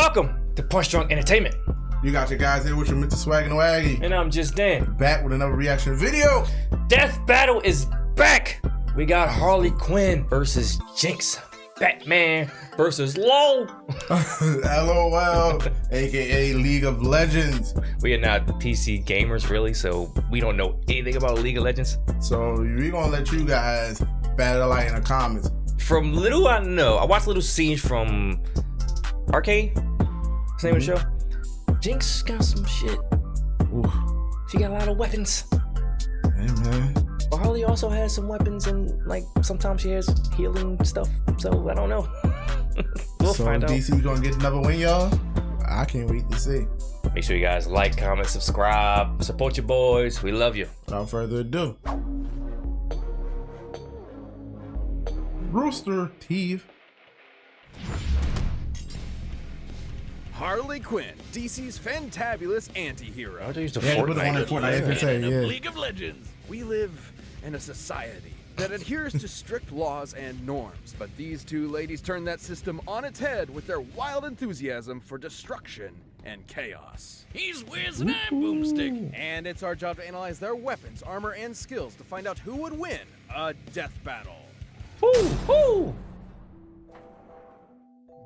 welcome to PunchDrunk Entertainment. You got your guys here with your Mr. Swag and Waggy. And I'm just Dan. Back with another reaction video. Death Battle is back. We got Harley Quinn versus Jinx. Batman versus LOL. LOL, aka League of Legends. We are not PC gamers really, so we don't know anything about League of Legends. So we're gonna let you guys battle out in the comments. From little I know, I watched little scenes from Arcade. What's the name of the show? Jinx got some shit. Ooh. She got a lot of weapons. Hey man. But Harley also has some weapons and like sometimes she has healing stuff. So I don't know. We'll find out. DC gonna get another win, y'all? I can't wait to see. Make sure you guys like, comment, subscribe, support your boys. We love you. Without further ado. Rooster Teeth. Harley Quinn, DC's fantabulous anti-hero. I used to Yeah, put it on Fortnite. Yeah. League of Legends. We live in a society that adheres to strict laws and norms, but these two ladies turn that system on its head with their wild enthusiasm for destruction and chaos. He's Wiz and I'm Boomstick. And it's our job to analyze their weapons, armor, and skills to find out who would win a death battle. Woo!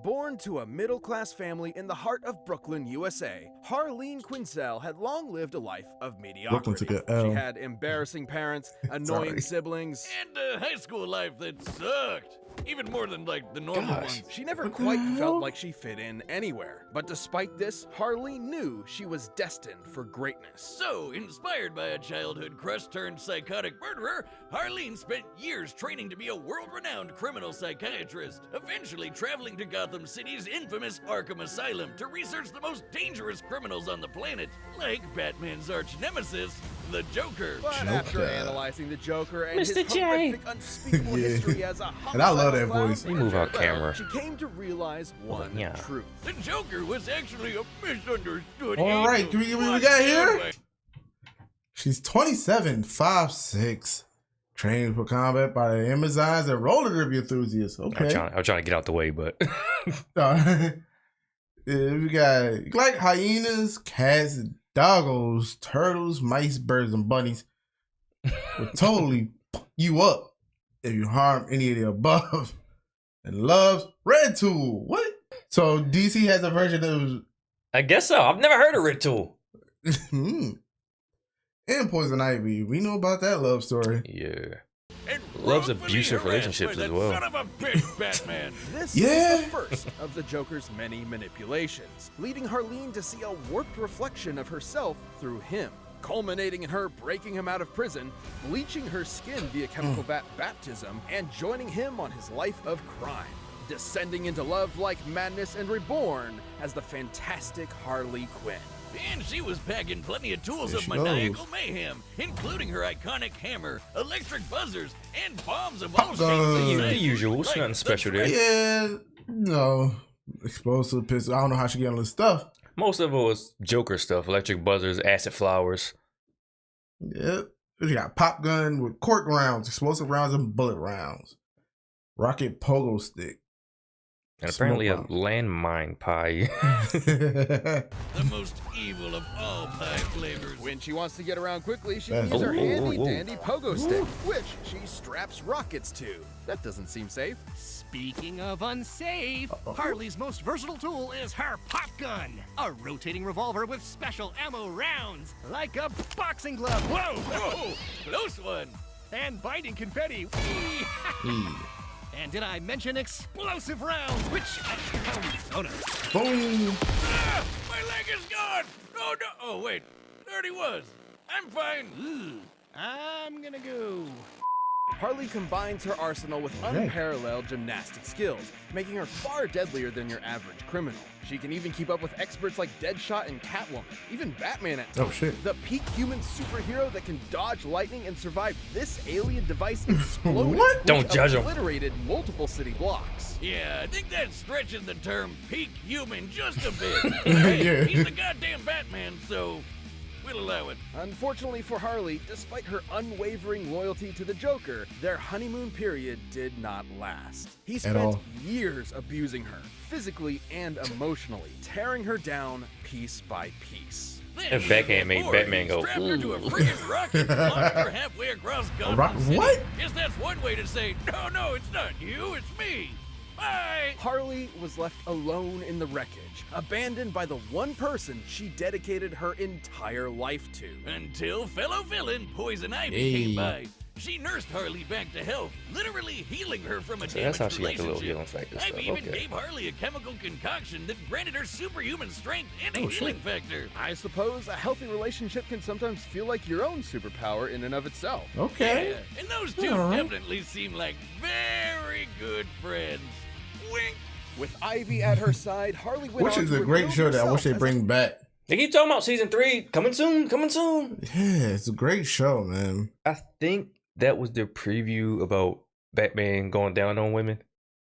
Born to a middle-class family in the heart of Brooklyn, USA, Harleen Quinzel had long lived a life of mediocrity. took a L. She had embarrassing parents, annoying siblings, And a high school life that sucked. Even more than like the normal ones. she never quite felt like she fit in anywhere. But despite this, Harleen knew she was destined for greatness. So, inspired by a childhood crush turned psychotic murderer, Harleen spent years training to be a world-renowned criminal psychiatrist, eventually traveling to Gotham City's infamous Arkham Asylum to research the most dangerous criminals on the planet, like Batman's arch nemesis, the Joker. But after analyzing the Joker and Mr. his J. horrific, unspeakable Yeah. history as a And I love that homicidal voice. clown, You move out camera. she came to realize one Yeah. truth. The Joker was actually a misunderstood All right, angel. do we got here? She's 27, 5'6", trained for combat by the Amazons and roller derby enthusiasts. Okay. I'm trying to get out the way, but Yeah, we got like hyenas, cats, doggos, turtles, mice, birds, and bunnies will totally fuck you up if you harm any of the above. And loves Red Tool. What? So DC has a version of I guess so. I've never heard of Ritual. and Poison Ivy. We know about that love story. Yeah. And Loves wrongfully abusive harassed relationships by as that well. Son of a bitch, Batman. This Yeah. is the first of the Joker's many manipulations, leading Harleen to see a warped reflection of herself through him, culminating in her breaking him out of prison, bleaching her skin via chemical vat baptism, and joining him on his life of crime, descending into love like madness and reborn as the fantastic Harley Quinn. And she was packing plenty of tools There of she maniacal mayhem, including her iconic hammer, electric buzzers, and bombs of all shapes and The sizes. usual. It's Like nothing the special there. Yeah, no. Explosive pistol. I don't know how she get all this stuff. Most of it was Joker stuff. Electric buzzers, acid flowers. Yep. She got pop gun with cork rounds, explosive rounds, and bullet rounds. Rocket pogo stick. And apparently a Smoke landmine pie. The most evil of all pie flavors. When she wants to get around quickly, she That's- can use her Ooh, ooh, handy ooh. dandy pogo stick, which she straps rockets to. That doesn't seem safe. Speaking of unsafe, Harley's most versatile tool is her pop gun, a rotating revolver with special ammo rounds, like a boxing glove. Whoa! Whoa, close one. And binding confetti. And did I mention explosive rounds, which oh no. Boom. Ah, my leg is gone. Oh no. Oh wait, there he was. I'm fine. I'm gonna go. Harley combines her arsenal with unparalleled gymnastic skills, making her far deadlier than your average criminal. She can even keep up with experts like Deadshot and Catwoman, even Batman at Oh, times. shit. The peak human superhero that can dodge lightning and survive this alien device exploding, What? which Don't judge 'em. obliterated multiple city blocks. Yeah, I think that stretches the term peak human just a bit. Hey, Yeah. he's the goddamn Batman, so We'll allow it. Unfortunately for Harley, despite her unwavering loyalty to the Joker, their honeymoon period did not last. He spent all. years abusing her, physically and emotionally, tearing her down piece by piece. Then That he backhand got made bored. Batman He go, strapped her to a ooh. friggin' rocket and launched her halfway across Gotham rocket- City. what? Guess that's one way to say, no, it's not you, it's me. Bye. Harley was left alone in the wreckage, abandoned by the one person she dedicated her entire life to. Until fellow villain Poison Ivy Hey. came by. She nursed Harley back to health, literally healing her from a So that's damaged how she got the little relationship. healing factor Ivy stuff. even Okay. gave Harley a chemical concoction that granted her superhuman strength and a Oh, shit. healing factor. I suppose a healthy relationship can sometimes feel like your own superpower in and of itself. Okay. Yeah, and those two All right. definitely seem like very good friends. Wink. With Ivy at her side, Harley went Which on is to a great rebuild show that I wish herself they as a bring back. They keep talking about season 3 coming soon, coming soon. Yeah, it's a great show, man. I think that was their preview about Batman going down on women,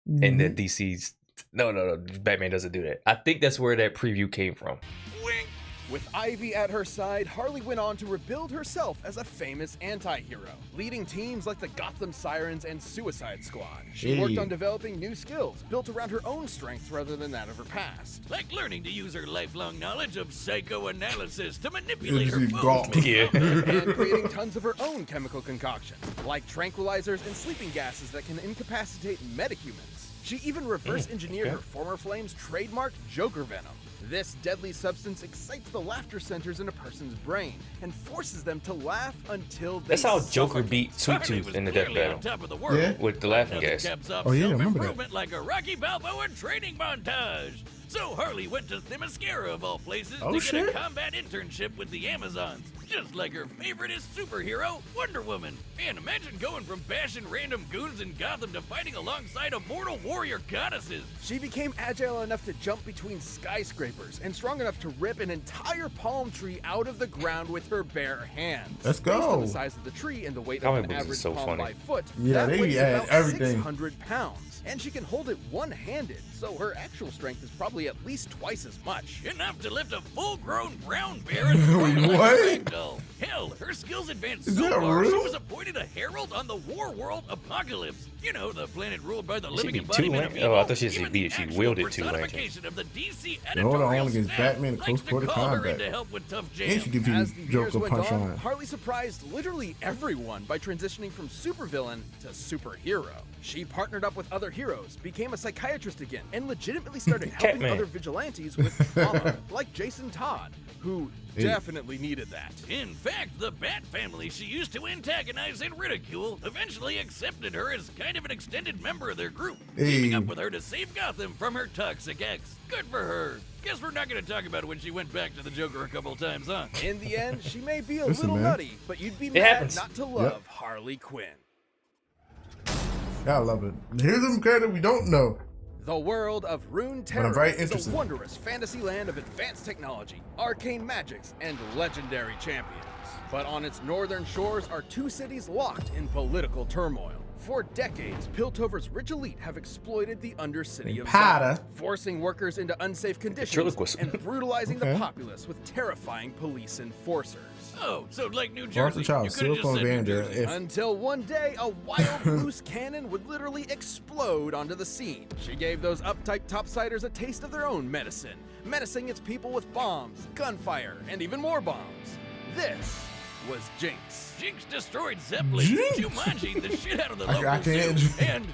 and that DC's no, Batman doesn't do that. I think that's where that preview came from. Wink. With Ivy at her side, Harley went on to rebuild herself as a famous anti-hero, leading teams like the Gotham Sirens and Suicide Squad. She worked Hey. on developing new skills built around her own strengths rather than that of her past. Like learning to use her lifelong knowledge of psychoanalysis to manipulate her It's foes. gone. Yeah. And creating tons of her own chemical concoctions, like tranquilizers and sleeping gases that can incapacitate metahumans. She even reverse engineered okay. her former flame's trademark Joker Venom. This deadly substance excites the laughter centers in a person's brain and forces them to laugh until they That's how Joker suffocate. beat Sweet Harley Tooth was in the death clearly on battle top of the world. Yeah. with the laughing Nothing gas. caps off Oh, yeah, I remember that. self-improvement like a Rocky Balboa training montage. So Harley went to Themyscira of all places Oh, to get shit. a combat internship with the Amazons, just like her favoriteest superhero, Wonder Woman. And imagine going from bashing random goons in Gotham to fighting alongside immortal warrior goddesses. She became agile enough to jump between skyscrapers and strong enough to rip an entire palm tree out of the ground with her bare hands. Let's Based on go. the size of the tree and the weight Comic of an books is average so palm funny. by foot, Yeah, that they weighs add about everything. 600 pounds. And she can hold it one-handed, so her actual strength is probably at least twice as much. Enough to lift a full-grown brown bear and throw it like What? a ragdoll. Hell, her skills advanced Is so that far she real? was appointed a herald on the War World Apocalypse. You know, the planet ruled by the She living be too embodiment of lame. evil. Oh, I thought she said Even be- the she actual wielded too lame. personification of the DC Hold on, editorial against staff Batman likes close to quarter call her combat. in to help with tough And she jams. give you As the years Joker went punch on, on. Harley surprised literally everyone by transitioning from supervillain to superhero. She partnered up with other heroes, became a psychiatrist again, and legitimately started helping Catman. other vigilantes with trauma, like Jason Todd, who Hey. definitely needed that. In fact, the Bat family she used to antagonize and ridicule eventually accepted her as kind of an extended member of their group, teaming Hey. up with her to save Gotham from her toxic ex. Good for her. Guess we're not going to talk about when she went back to the Joker a couple times, huh? In the end, she may be a Listen, little man. nutty, but you'd be mad happens. not to love Harley Quinn. I love it. Here's some character we don't know. The world of Rune I'm Terror very is a interested. wondrous fantasy land of advanced technology, arcane magics, and legendary champions. But on its northern shores are two cities locked in political turmoil. For decades, Piltover's rich elite have exploited the undercity of Powder. Zion, forcing workers into unsafe conditions Ventriloquist. and brutalizing the Okay. populace with terrifying police enforcers. Oh, so like New Monster Jersey. Child, You could have just Silicon said New Avenger. Jersey. If Until one day, a wild loose cannon would literally explode onto the scene. She gave those uptight topsiders a taste of their own medicine, menacing its people with bombs, gunfire, and even more bombs. This was Jinx. Jinx destroyed Zeppelin, Jinx? Jumanji the shit out of the I local can't- zoo, and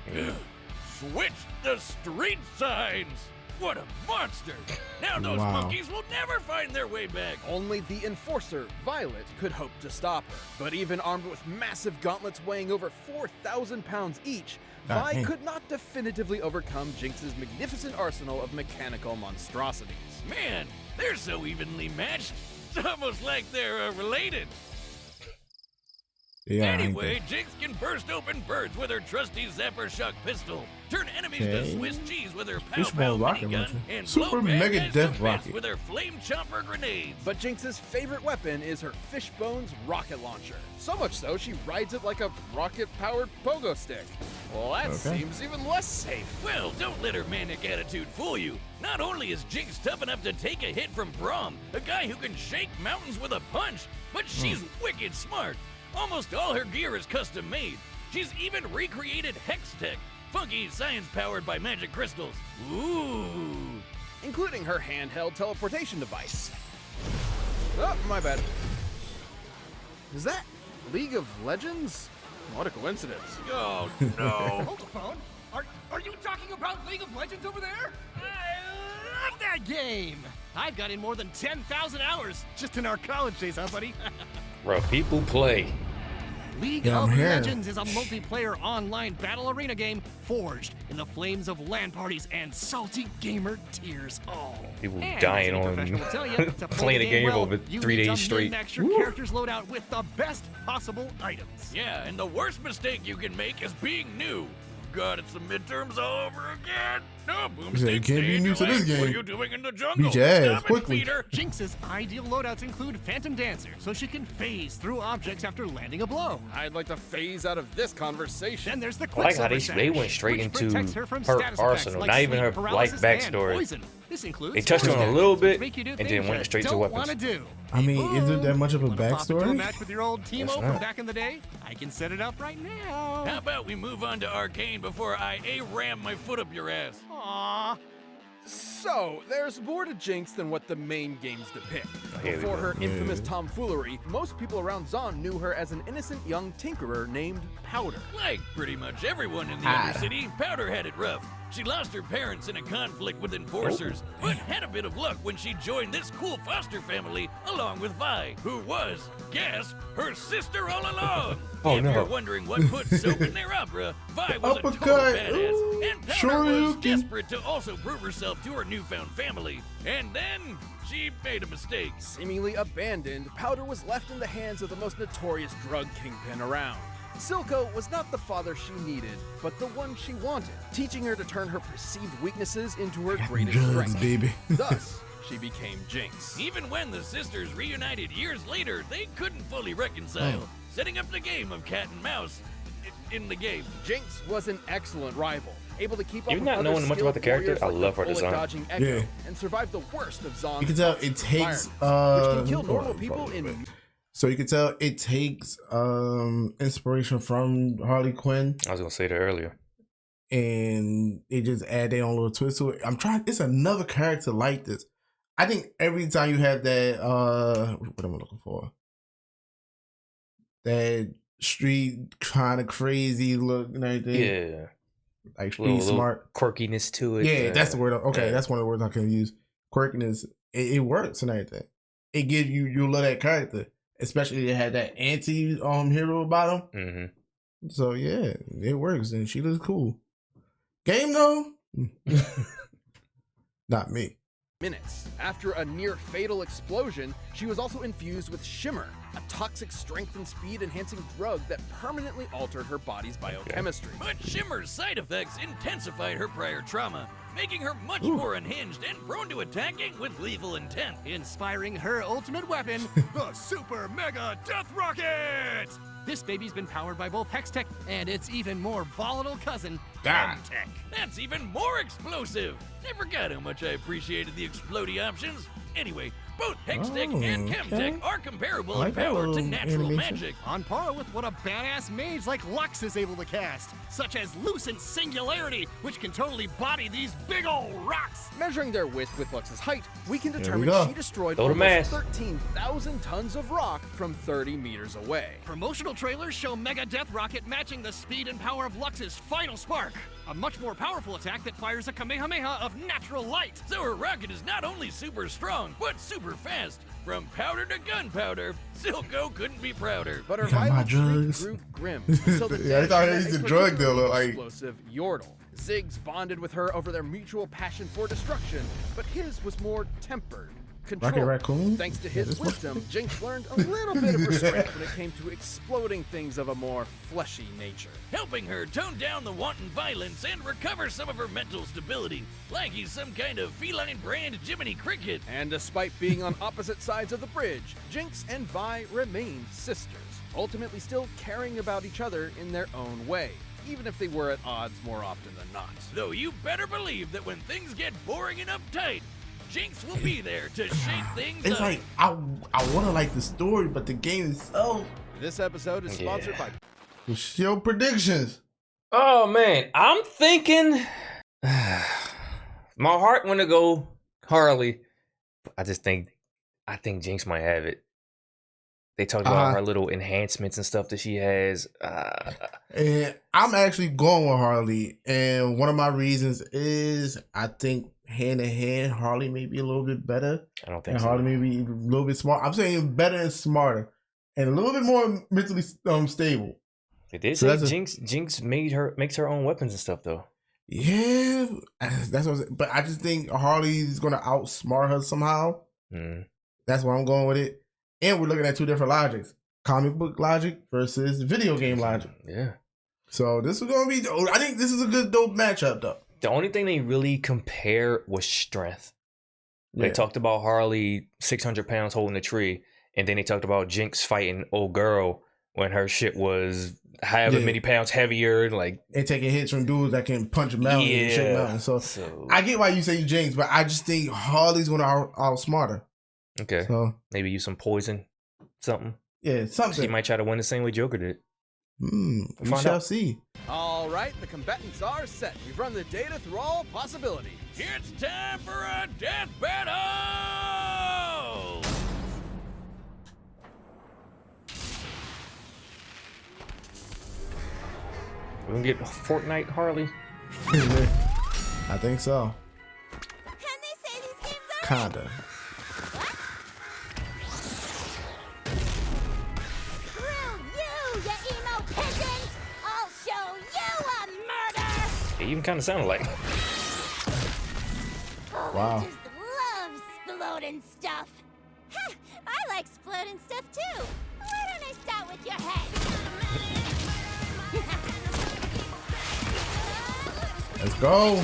switched the street signs. What a monster! Now those Wow. monkeys will never find their way back. Only the enforcer, Violet, could hope to stop her. But even armed with massive gauntlets weighing over 4,000 pounds each, Vi dang. could not definitively overcome Jinx's magnificent arsenal of mechanical monstrosities. Man, they're so evenly matched. It's almost like they're related. yeah, I ain't Anyway, Jinx can burst open birds with her trusty Zapper Shock pistol, turn enemies to Okay. Swiss cheese with her Fishbone pow-pow rocket minigun, launcher. and Super blow bad Mega guys Death to bits Rocket. with her flame chomper grenades. But Jinx's favorite weapon is her Fishbone's rocket launcher. So much so, she rides it like a rocket-powered pogo stick. Well, that Okay. seems even less safe. Well, don't let her manic attitude fool you. Not only is Jinx tough enough to take a hit from Braum, a guy who can shake mountains with a punch, but she's wicked smart. Almost all her gear is custom made. She's even recreated Hex Tech, funky science powered by magic crystals. Ooh. Including her handheld teleportation device. Oh, my bad. Is that League of Legends? What a coincidence. Oh no. Hold the phone. Are you talking about League of Legends over there? I love that game. I've got in more than 10,000 hours just in our college days, huh, buddy? Bro, people play. League Yeah, I'm of here. Legends is a multiplayer online battle arena game forged in the flames of LAN parties and salty gamer tears. Oh, People and dying as any on professional will tell you, to play playing the a game well, over you 3 need to days straight. min-max your character's loadout with the best possible items. Yeah, and the worst mistake you can make is being new. God, it's the midterms all over again. No, Yeah, you Boomstick, can't be stay in new your to this lane. What are game. you doing in the jungle? Beat your ass Stop it, quickly. Peter. Jinx's ideal loadouts include Phantom Dancer, so she can phase through objects after landing a blow. I'd like to phase out of this conversation. Then there's the I like how Quicksilver they Sash, went straight which into protects her from her status effects arsenal, like not even sleep her paralysis life and backstory. poison. This includes They touched on Force a little Dash, bit, which make you do and things then went you straight to don't weapons. wanna do. I mean, is it that much of a Wanna pop into a backstory? match with your old Teemo It's from not. back in the day? I can set it up right now. How about we move on to Arcane before I ram my foot up your ass? Aww. So, there's more to Jinx than what the main games depict. Here we Before go. her infamous tomfoolery, most people around Zon knew her as an innocent young tinkerer named Powder. Like pretty much everyone in the Ah. Undercity, Powder had it rough. She lost her parents in a conflict with enforcers, but had a bit of luck when she joined this cool foster family along with Vi, who was, gasp, her sister all along. Oh, if no. you're wondering what put soap in their opera, Vi was a total Uppercut. badass, Ooh. and Powder Sure was you can. desperate to also prove herself to her newfound family. And then she made a mistake. Seemingly abandoned, Powder was left in the hands of the most notorious drug kingpin around. Silco was not the father she needed, but the one she wanted, teaching her to turn her perceived weaknesses into her greatest Drugs, strength. baby. Thus, she became Jinx. Even when the sisters reunited years later, they couldn't fully reconcile, setting up the game of cat and mouse in the game. Jinx was an excellent rival, able to keep up Even with not other knowing much about the skilled character, warriors I like love the her design. bullet-dodging Echo, Yeah. and survive the worst of Zon's You can tell toxic it takes environment, which can kill normal hold on, people probably in a bit. So you can tell it takes inspiration from Harley Quinn, I was gonna say that earlier. and they just add their own little twist to it. I'm trying. It's another character like this. I think every time you have that, what am I looking for? That street kind of crazy look and everything. Yeah, Like street smart. quirkiness to it. Yeah, that's the word. Okay, yeah. that's one of the words I can use. Quirkiness. It works and everything. It gives you love that character, especially they had that anti hero about him. Mm-hmm. So yeah, it works and she looks cool. Game though, not me. minutes. After a near fatal explosion, she was also infused with Shimmer, a toxic strength and speed enhancing drug that permanently altered her body's biochemistry. But Shimmer's side effects intensified her prior trauma, making her much more unhinged and prone to attacking with lethal intent. Inspiring her ultimate weapon, the Super Mega Death Rocket! This baby's been powered by both Hextech and its even more volatile cousin, Chemtech. That's even more explosive! Never got how much I appreciated the explodey options. Anyway, both Hextech and Chemtech okay. are comparable I in like that power to little natural animation. magic. On par with what a badass mage like Lux is able to cast, such as Lucent Singularity, which can totally body these big old rocks. Measuring their width with Lux's height, we can we determine go. she destroyed Throw the almost mass. 13,000 tons of rock from 30 meters away. Promotional trailers show Mega Death Rocket matching the speed and power of Lux's Final Spark, a much more powerful attack that fires a Kamehameha of natural light. So her rocket is not only super strong, but super fast. From powder to gunpowder, Silco couldn't be prouder. But her You got my violent streak drugs. grew grim until the Yeah, I day thought she he met was a a drug dealer, particularly like- explosive Yordle. Ziggs bonded with her over their mutual passion for destruction, but his was more tempered. Rocket Controlled. Raccoon? Thanks to Yeah, his this one. wisdom, Jinx learned a little bit of restraint when it came to exploding things of a more fleshy nature. Helping her tone down the wanton violence and recover some of her mental stability, like he's some kind of feline brand Jiminy Cricket. And despite being on opposite sides of the bridge, Jinx and Vi remained sisters, ultimately still caring about each other in their own way. even if they were at odds more often than not. Though you better believe that when things get boring and uptight, Jinx will be there to shake things It's up. like I want to like the story, but the game is so. This episode is sponsored by What's your predictions? Oh man, I'm thinking my heart want to go Harley. I think Jinx might have it. They talked about her little enhancements and stuff that she has. And I'm actually going with Harley. And one of my reasons is I think hand in hand, Harley may be a little bit better. I don't think And so. Harley may be a little bit smart. I'm saying better and smarter. And a little bit more mentally stable. They did So say Jinx makes her own weapons and stuff though. Yeah, that's what. But I just think Harley's gonna outsmart her somehow. Mm. That's why I'm going with it. And we're looking at two different logics: comic book logic versus video game logic. Yeah. So this is gonna be. I think this is a good dope matchup, though. The only thing they really compare was strength. They Yeah. talked about Harley 600 pounds holding a tree, and then they talked about Jinx fighting old girl when her shit was however many pounds heavier, like And taking hits from dudes that can punch a mountain and shake mountains. So I get why you say Jinx, but I just think Harley's gonna outsmart her. okay, So maybe use some poison, something. yeah, She something. might try to win the same way Joker did. We find shall out. see. All right, the combatants are set. We've run the data through all possibilities. It's time for a death battle! We're gonna get Fortnite Harley. I think so. Can they say these games are Kinda. Screw you, you emo pigeons! I'll show you a murder! It even kind of sounded like. Oh, Wow. I just love exploding stuff. Heh, I like exploding stuff too. Why don't I start with your head? Let's go.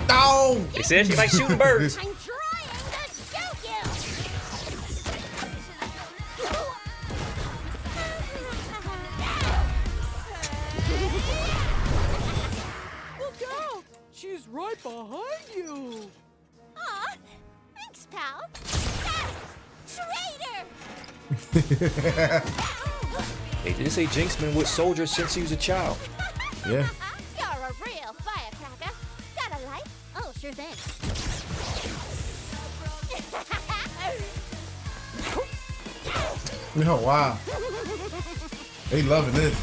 No. They said she likes shooting birds. I'm trying to shoot you! Look out! She's right behind you! Aw, thanks, pal. Traitor! They did say Jinx been with soldiers since he was a child. Yeah. You're a real firecracker. Got a light? Oh, sure thing. Oh wow. They loving this.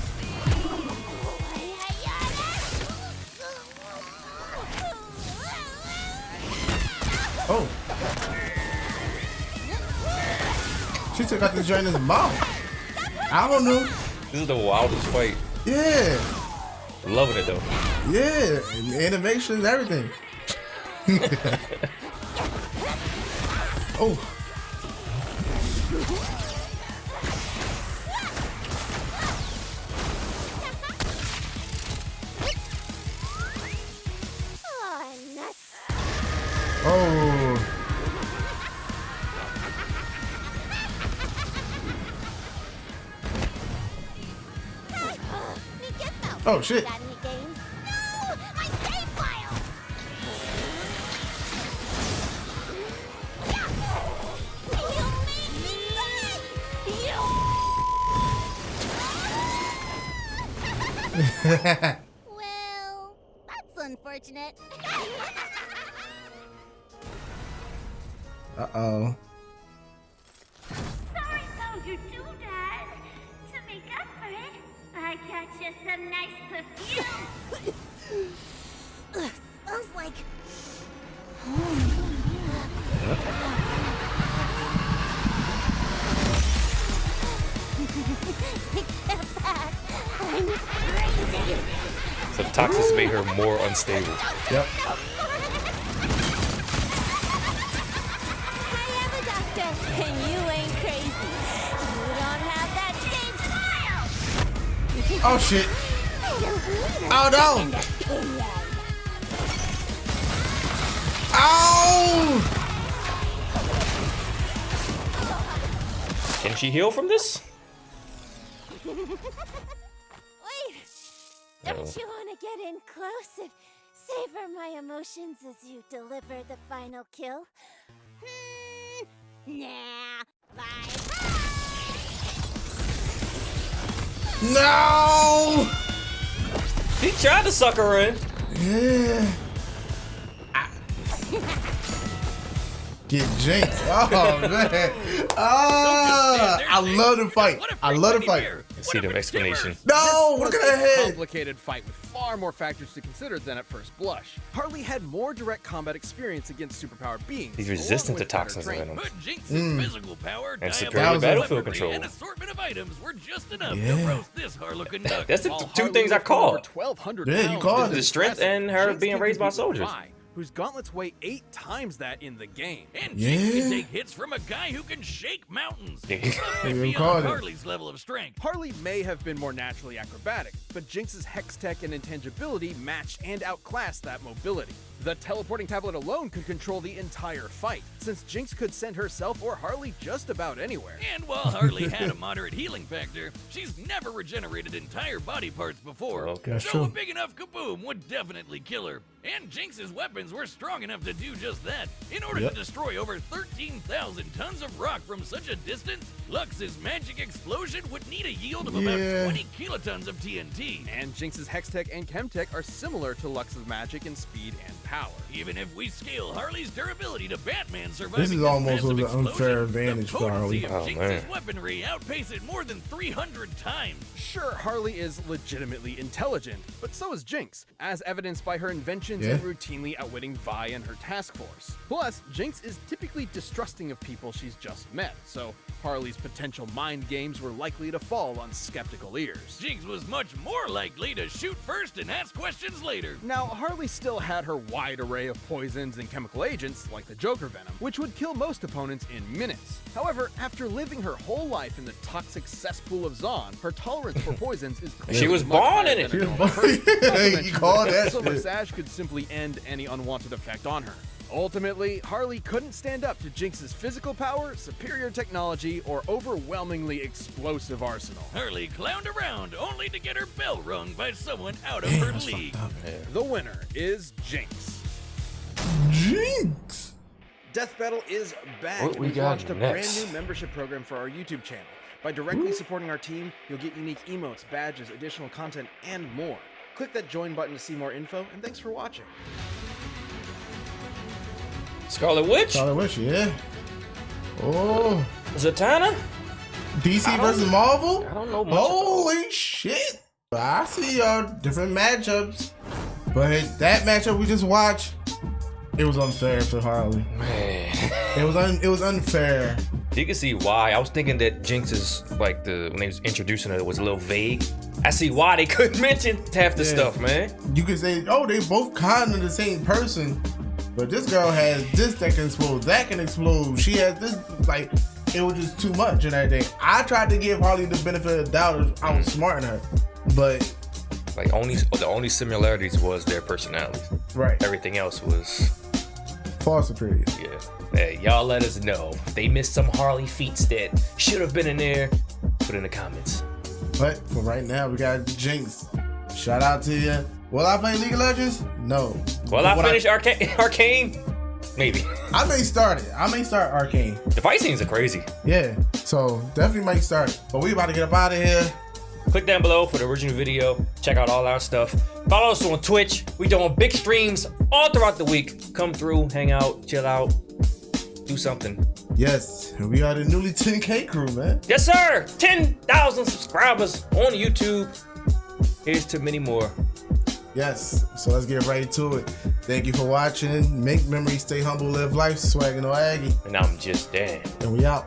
Oh. She took out the joint in the mouth. I don't know. This is the wildest fight. Yeah. Loving it though. Yeah. And animation and everything. Oh. Oh, nuts. Oh. Neat gizmo. Oh, shit. Got any games? No! My save file! You made me die! Well, that's unfortunate. Uh-oh. Sorry, Soldier Dad. To make up for it, I got you some nice perfume. Ugh, smells like. Take that back. I'm crazy. So toxins made her more unstable. Yep. I am a doctor, and you ain't crazy. You don't have that same smile. Oh shit. Oh no. Ow! Can she heal from this? Well, that's unfortunate. But I got a doctor. And you ain't crazy. You don't have that same smile. Oh! Ow! Ow! Ow! Ow! Ow! Ow! Ow! Ow! Ow! Ow! Ow! Ow! Ow! Ow! Ow! Ow! Don't you want to get in close and savor my emotions as you deliver the final kill? Nah. Bye. No! He tried to suck her in. Yeah. Get Jinx. Oh, man. I love the fight. I love the fight. See the explanation. No, look at that a head. complicated fight with far more factors to consider than at first blush. Harley had more direct combat experience against superpowered beings. He's resistant to along with better toxins training. in him. But Jinx's physical power, And superior diabolical battlefield weaponry, control. and assortment of items were just enough to Yeah. roast this Harlequin duck. That's the While two Harley things I lifted over called. 1,200 Yeah, you pounds called is it. The strength impressive. and her Jinx being can raised by compete with soldiers. Vi, whose gauntlets weigh 8 times that in the game. And Jinx Yeah. can take hits from a guy who can shake mountains. Yeah. Something You called beyond it. Harley's level of strength. Harley may have been more naturally acrobatic, but Jinx's hex tech and intangibility matched and outclassed that mobility. The teleporting tablet alone could control the entire fight, since Jinx could send herself or Harley just about anywhere. And while Harley had a moderate healing factor, she's never regenerated entire body parts before. Okay. That's So true. a big enough kaboom would definitely kill her. And Jinx's weapons were strong enough to do just that. In order Yep. to destroy over 13,000 tons of rock from such a distance, Lux's magic explosion would need a yield of about Yeah. 20 kilotons of TNT. And Jinx's hex tech and chem tech are similar to Lux's magic in speed and power. Even if we scale Harley's durability to Batman surviving This is almost massive an unfair explosion, advantage the for Harley. potency of Oh, Jinx's man. weaponry outpace it more than 300 times. Sure, Harley is legitimately intelligent, but so is Jinx, as evidenced by her inventions Yeah. and routinely outwitting Vi and her task force. Plus, Jinx is typically distrusting of people she's just met, so Harley's potential mind games were likely to fall on skeptical ears. Jinx was much more likely to shoot first and ask questions later. Now, Harley still had her wide array of poisons and chemical agents, like the Joker Venom, which would kill most opponents in minutes. However, after living her whole life in the toxic cesspool of Zon, her tolerance for poisons is clearly She was much born higher in it. than a She was normal born- person. Not to You mention called that that Silver shit. Sash could simply end any unwanted effect on her. Ultimately, Harley couldn't stand up to Jinx's physical power, superior technology, or overwhelmingly explosive arsenal. Harley clowned around only to get her bell rung by someone out of her That's league. fucked up. The winner is Jinx. Jinx. Death Battle is back. What we We've got launched a next? brand new membership program for our YouTube channel. By directly supporting our team, you'll get unique emotes, badges, additional content, and more. Click that join button to see more info, and thanks for watching. Scarlet Witch? Scarlet Witch, yeah. Oh, Zatanna? DC versus Marvel? I don't know much Holy shit. I see different matchups. But that matchup we just watched, it was unfair for Harley. Man. It was unfair. You can see why. I was thinking that Jinx's, like, when they was introducing her, it was a little vague. I see why they couldn't mention half the Yeah. stuff, man. You could say, oh, they both kind of the same person. But this girl has this that can explode, that can explode. She has this, like, it was just too much and everything. I tried to give Harley the benefit of the doubt if I was smarting her. But, Like, the only similarities was their personalities. right, Everything else was, far superior. yeah. Hey, y'all let us know. If they missed some Harley feats that should have been in there, put in the comments. But for right now, we got Jinx. Shout out to you. Will I play League of Legends? No. Well, I Would finished Arcane? Maybe. I may start it. I may start Arcane. The fight scenes are crazy. Yeah. So definitely might start it. But we about to get up out of here. Click down below for the original video. Check out all our stuff. Follow us on Twitch. We doing big streams all throughout the week. Come through, hang out, chill out, do something. Yes. And we are the newly 10K crew, man. Yes, sir. 10,000 subscribers on YouTube. Here's to many more. Yes. So let's get right to it. Thank you for watching. Make memories, stay humble, live life. Swaggin' no Aggie. And I'm just Dan. And we out.